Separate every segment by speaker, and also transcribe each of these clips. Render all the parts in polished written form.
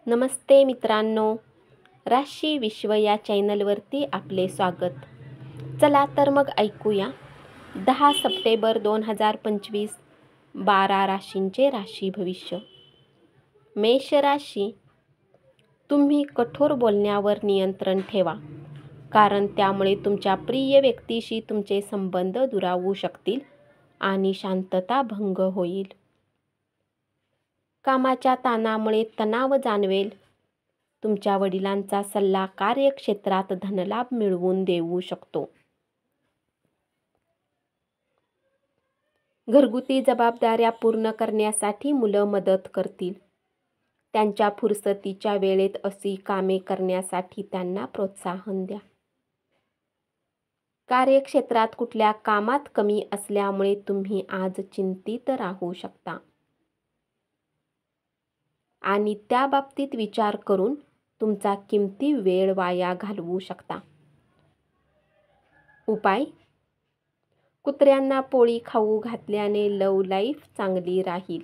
Speaker 1: नमस्ते मित्रांनो, राशी विश्व या चॅनलवरती आपले स्वागत. चला तर मग ऐकूया 10 सप्टेंबर 2025 12 राशींचे राशी भविष्य. मेष राशी, तुम्ही कठोर बोलण्यावर नियंत्रण ठेवा, कारण त्यामुळे तुमच्या प्रिय व्यक्तीशी तुमचे संबंध दुरावू शकतील आणि शांतता भंग होईल. कामाच्या ताणामुळे तणाव जाणवेल. तुमच्या वडिलांचा सल्ला कार्यक्षेत्रात धनलाभ मिळवून देऊ शकतो. घरगुती जबाबदाऱ्या पूर्ण करण्यासाठी मुलं मदत करतील. त्यांच्या फुरसतीच्या वेळेत अशी कामे करण्यासाठी त्यांना प्रोत्साहन द्या. कार्यक्षेत्रात कुठल्या कामात कमी असल्यामुळे तुम्ही आज चिंतित राहू शकता आणि त्या बाबतीत विचार करून तुमचा किमती वेळ वाया घालवू शकता. उपाय: कुत्र्यांना पोळी खाऊ घातल्याने लव्ह लाईफ चांगली राहील.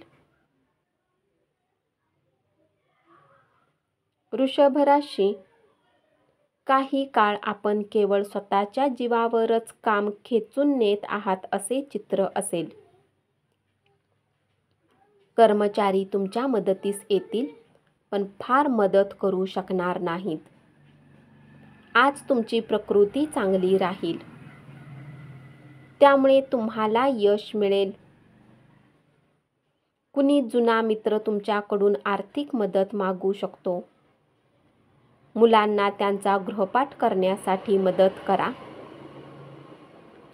Speaker 1: वृषभ राशी, काही काळ आपण केवळ स्वतःच्या जीवावरच काम खेचून नेत आहात असे चित्र असेल. कर्मचारी तुमच्या मदतीस येतील, पण फार मदत करू शकणार नाहीत. आज तुमची प्रकृती चांगली राहील, त्यामुळे तुम्हाला यश मिळेल. कुणी जुना मित्र तुमच्याकडून आर्थिक मदत मागू शकतो. मुलांना त्यांचा गृहपाठ करण्यासाठी मदत करा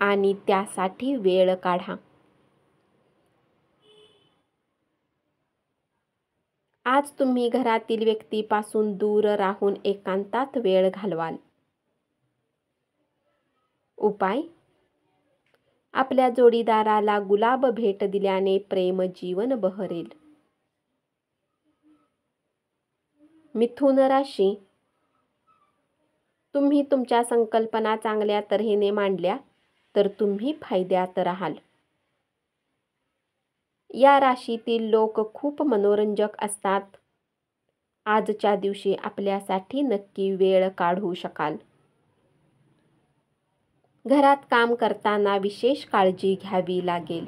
Speaker 1: आणि त्यासाठी वेळ काढा. आज तुम्ही घरातील व्यक्तीपासून दूर राहून एकांतात वेळ घालवाल. उपाय: आपल्या जोडीदाराला गुलाब भेट दिल्याने प्रेम जीवन बहरेल. मिथुन राशी, तुम्ही तुमच्या संकल्पना चांगल्या तऱ्हेने मांडल्या तर तुम्ही फायद्यात राहाल. या राशीतील लोक खूप मनोरंजक असतात. आजच्या दिवशी आपल्यासाठी नक्की वेळ काढू शकाल. घरात काम करताना विशेष काळजी घ्यावी लागेल.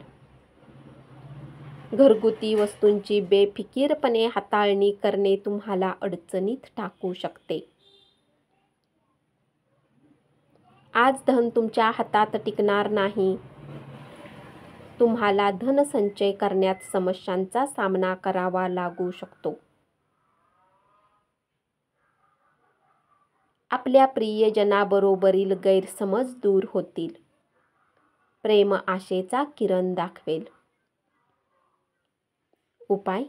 Speaker 1: घरगुती वस्तूंची बेफिकीरपणे हाताळणी करणे तुम्हाला अडचणीत टाकू शकते. आज धन तुमच्या हातात टिकणार नाही. तुम्हाला धनसंचय करण्यात समस्यांचा सामना करावा लागू शकतो. आपल्या प्रियजनाबरोबरील गैरसमज दूर होतील. प्रेम आशेचा किरण दाखवेल. उपाय: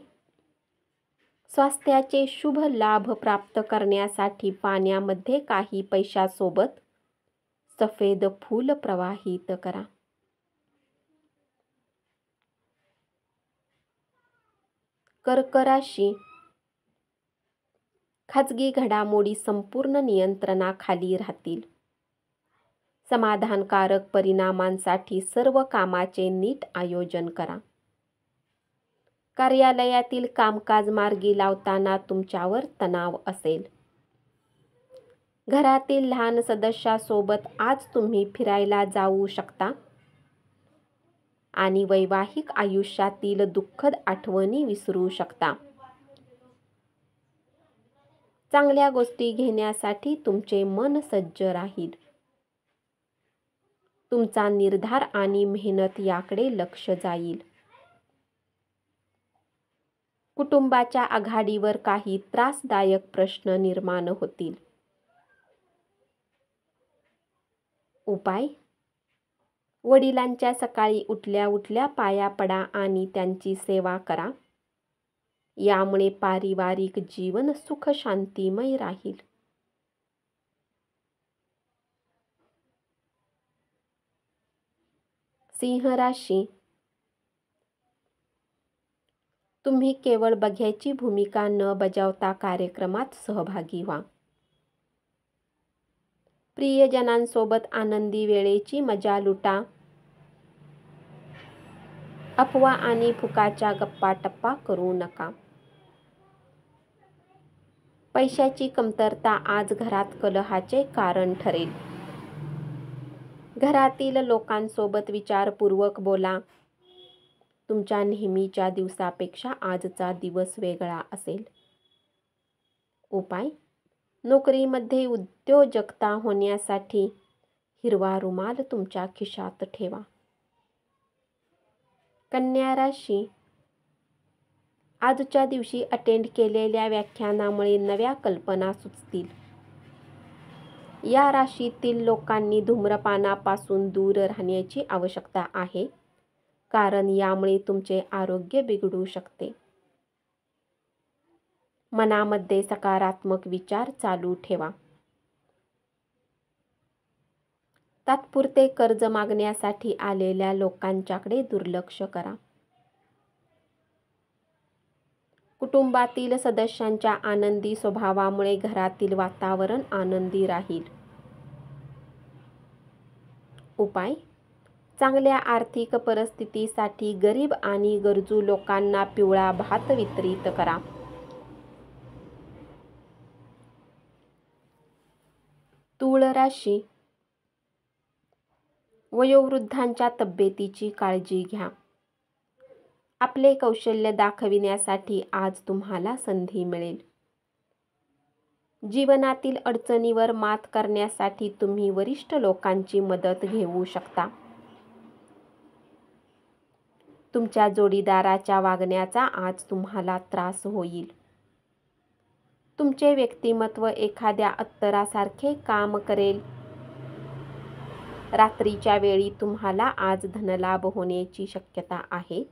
Speaker 1: स्वास्थ्याचे शुभ लाभ प्राप्त करण्यासाठी पाण्यामध्ये काही पैशासोबत सफेद फूल प्रवाहित करा. कर्क राशी, खाजगी घडामोडी संपूर्ण नियंत्रणाखाली राहतील. समाधानकारक परिणामांसाठी सर्व कामाचे नीट आयोजन करा. कार्यालयातील कामकाज मार्गी लावताना तुमच्यावर तणाव असेल. घरातील लहान सदस्यासोबत आज तुम्ही फिरायला जाऊ शकता आणि वैवाहिक आयुष्यातील दुःखद आठवणी विसरू शकता. चांगल्या गोष्टी घेण्यासाठी तुमचे मन सज्ज राहील. तुमचा निर्धार आणि मेहनत याकडे लक्ष जाईल. कुटुंबाच्या आघाडीवर काही त्रासदायक प्रश्न निर्माण होतील. उपाय: वडिलांच्या सकाळी उठल्या उठल्या पाया पडा आणि त्यांची सेवा करा. यामुळे पारिवारिक जीवन सुख शांतिमय राहील. सिंह राशी, तुम्ही केवळ बघ्याची भूमिका न बजावता कार्यक्रमात सहभागी व्हा. प्रियजनांसोबत आनंदी वेळेची मजा लुटा. अफवा आणि फुकाच्या गप्पा टप्पा करू नका. पैशाची कमतरता आज घरात कलहाचे कारण ठरेल. घरातील लोकांसोबत विचारपूर्वक बोला. तुमच्या नेहमीच्या दिवसापेक्षा आजचा दिवस वेगळा असेल. उपाय: नोकरीमध्ये उद्योजकता होण्यासाठी हिरवा रुमाल तुमच्या खिशात ठेवा. कन्या राशी: आजच्या दिवशी अटेंड केलेल्या व्याख्यानामुळे नव्या कल्पना सुचतील. या राशीतील लोकांनी धूम्रपानापासून दूर राहण्याची आवश्यकता आहे, कारण यामुळे तुमचे आरोग्य बिघडू शकते. मनामध्ये सकारात्मक विचार चालू ठेवा. तात्पुरते कर्ज मागण्यासाठी आलेल्या लोकांच्याकडे दुर्लक्ष करा. कुटुंबातील सदस्यांच्या आनंदी स्वभावामुळे घरातील वातावरण आनंदी राहील. उपाय: चांगल्या आर्थिक परिस्थितीसाठी गरीब आणि गरजू लोकांना पिवळा भात वितरित करा. तूळ राशी: वयोवृद्धांच्या तब्येतीची काळजी घ्या. आपले कौशल्य दाखविण्यासाठी आज तुम्हाला संधी मिळेल. जीवनातील अडचणीवर मात करण्यासाठी तुम्ही वरिष्ठ लोकांची मदत घेऊ शकता. तुमच्या जोडीदाराच्या वागण्याचा आज तुम्हाला त्रास होईल. तुमचे व्यक्तिमत्व एखाद्या अत्तरासारखे काम करेल. रात्रीच्या वेळी तुम्हाला आज धनलाभ होण्याची शक्यता आहे,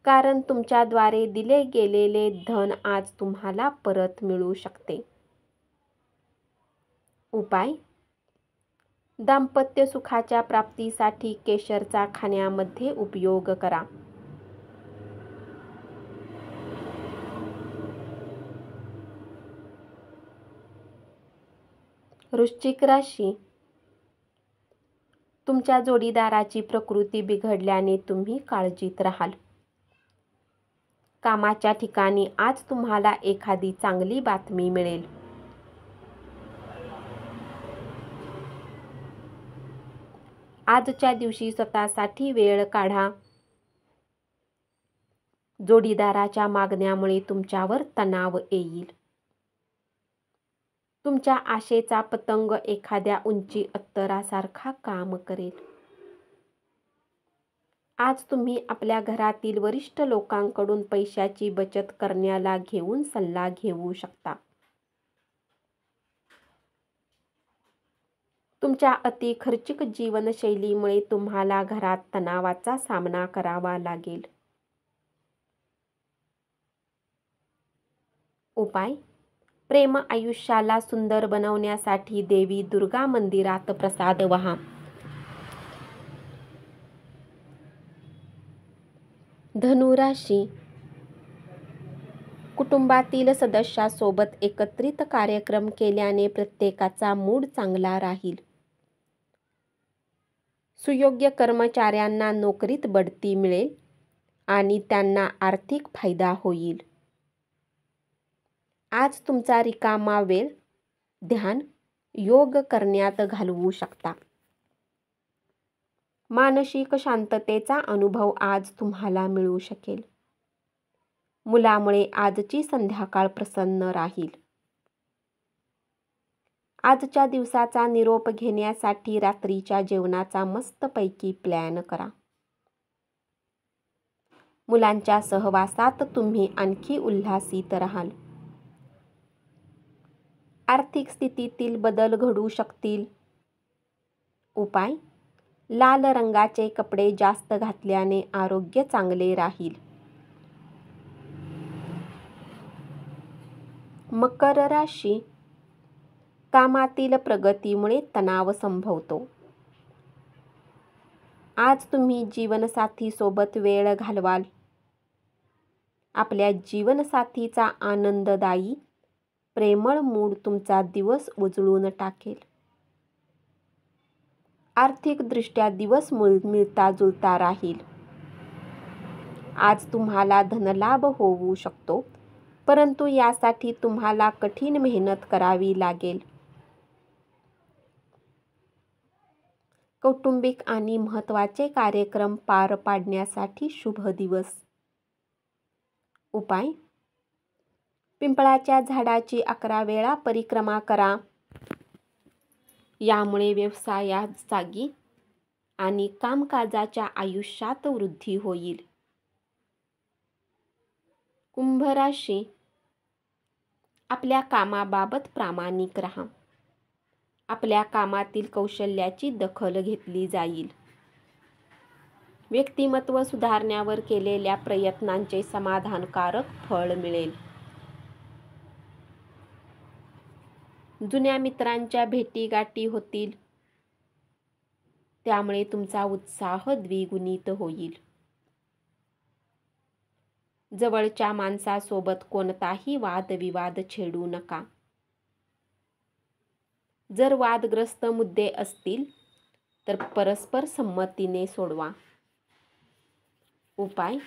Speaker 1: कारण तुमच्याद्वारे दिले गेलेले धन आज तुम्हाला परत मिळू शकते. उपाय: दाम्पत्य सुखाच्या प्राप्तीसाठी केशरचा खाण्यामध्ये उपयोग करा. वृश्चिक राशी: तुमच्या जोडीदाराची प्रकृती बिघडल्याने तुम्ही काळजीत राहाल. कामाच्या ठिकाणी आज तुम्हाला एखादी चांगली बातमी मिळेल. आजच्या दिवशी स्वतःसाठी वेळ काढा. जोडीदाराच्या मागण्यामुळे तुमच्यावर तणाव येईल. तुमच्या आशेचा पतंग एखाद्या उंची अत्तरासारखा काम करेल. आज तुम्ही आपल्या घरातील वरिष्ठ लोकांकडून पैशाची बचत करण्याला घेऊन सल्ला घेऊ शकता. तुमच्या अति खर्चिक जीवनशैलीमुळे तुम्हाला घरात तणावाचा सामना करावा लागेल. उपाय: प्रेम आयुष्याला सुंदर बनवण्यासाठी देवी दुर्गा मंदिरात प्रसाद वाहा. धनु राशी: कुटुंबातील सदस्यासोबत एकत्रित कार्यक्रम केल्याने प्रत्येकाचा मूड चांगला राहील. सुयोग्य कर्मचाऱ्यांना नोकरीत बढती मिळेल आणि त्यांना आर्थिक फायदा होईल. आज तुमचा रिकामा वेळ ध्यान, योग करण्यात घालवू शकता. मानसिक शांततेचा अनुभव आज तुम्हाला मिळू शकेल. मुलामुळे आजची संध्याकाळ प्रसन्न राहील. आजच्या दिवसाचा निरोप घेण्यासाठी रात्रीच्या जेवणाचा मस्तपैकी प्लॅन करा. मुलांच्या सहवासात तुम्ही आणखी उल्हासित राहाल. आर्थिक स्थितीतील बदल घडू शकतील. उपाय: लाल रंगाचे कपडे जास्त घातल्याने आरोग्य चांगले राहील. मकर राशी: कामातील प्रगतीमुळे तणाव संभवतो. आज तुम्ही जीवनसाथीसोबत वेळ घालवाल. आपल्या जीवनसाथीचा आनंददायी, प्रेमळ मूड तुमचा दिवस उजळून टाकेल. आर्थिकदृष्ट्या दिवस मिळता जुळता राहील. आज तुम्हाला धनलाभ होऊ शकतो, परंतु यासाठी तुम्हाला कठीण मेहनत करावी लागेल. कौटुंबिक आणि महत्त्वाचे कार्यक्रम पार पाडण्यासाठी शुभ दिवस. उपाय: पिंपळाच्या झाडाची 11 वेळा परिक्रमा करा. यामुळे व्यवसायात जागी आणि कामकाजाच्या आयुष्यात वृद्धी होईल. कुंभ राशी: आपल्या कामाबाबत प्रामाणिक राहा. आपल्या कामातील कौशल्याची दखल घेतली जाईल. व्यक्तिमत्व सुधारण्यावर केलेल्या प्रयत्नांचे समाधानकारक फळ मिळेल. जुन्या मित्रांच्या भेटीगाठी होतील, त्यामुळे तुमचा उत्साह द्विगुणित होईल. जवळच्या माणसासोबत कोणताही वादविवाद छेडू नका. जर वादग्रस्त मुद्दे असतील तर परस्पर संमतीने सोडवा. उपाय: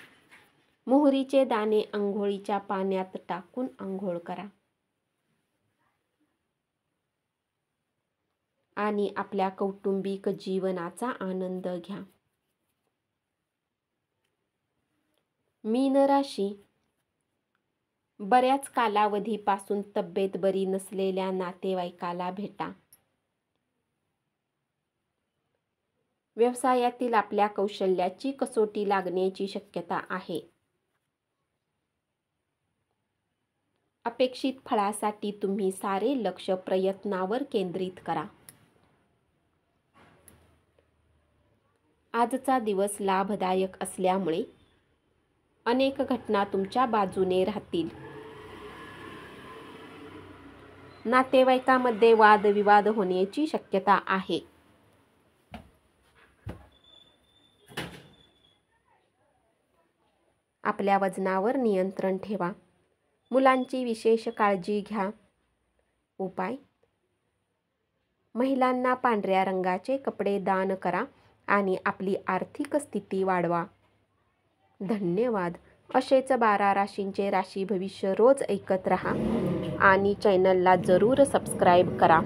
Speaker 1: मोहरीचे दाणे अंघोळीच्या पाण्यात टाकून अंघोळ करा आणि आपल्या कौटुंबिक जीवनाचा आनंद घ्या. मीन राशी: बऱ्याच कालावधीपासून तब्येत बरी नसलेल्या नातेवाईकाला भेटा. व्यवसायातील आपल्या कौशल्याची कसोटी लागण्याची शक्यता आहे. अपेक्षित फळासाठी तुम्ही सारे लक्ष प्रयत्नावर केंद्रित करा. आजचा दिवस लाभदायक असल्यामुळे अनेक घटना तुमच्या बाजूने राहतील. नातेवाईकांमध्ये वादविवाद होण्याची शक्यता आहे. आपल्या वजनावर नियंत्रण ठेवा. मुलांची विशेष काळजी घ्या. उपाय: महिलांना पांढऱ्या रंगाचे कपडे दान करा आणि आपली आर्थिक स्थिती वाढवा. धन्यवाद. असेच 12 राशींचे राशी भविष्य रोज ऐकत रहा आणि चॅनलला जरूर सबस्क्राईब करा.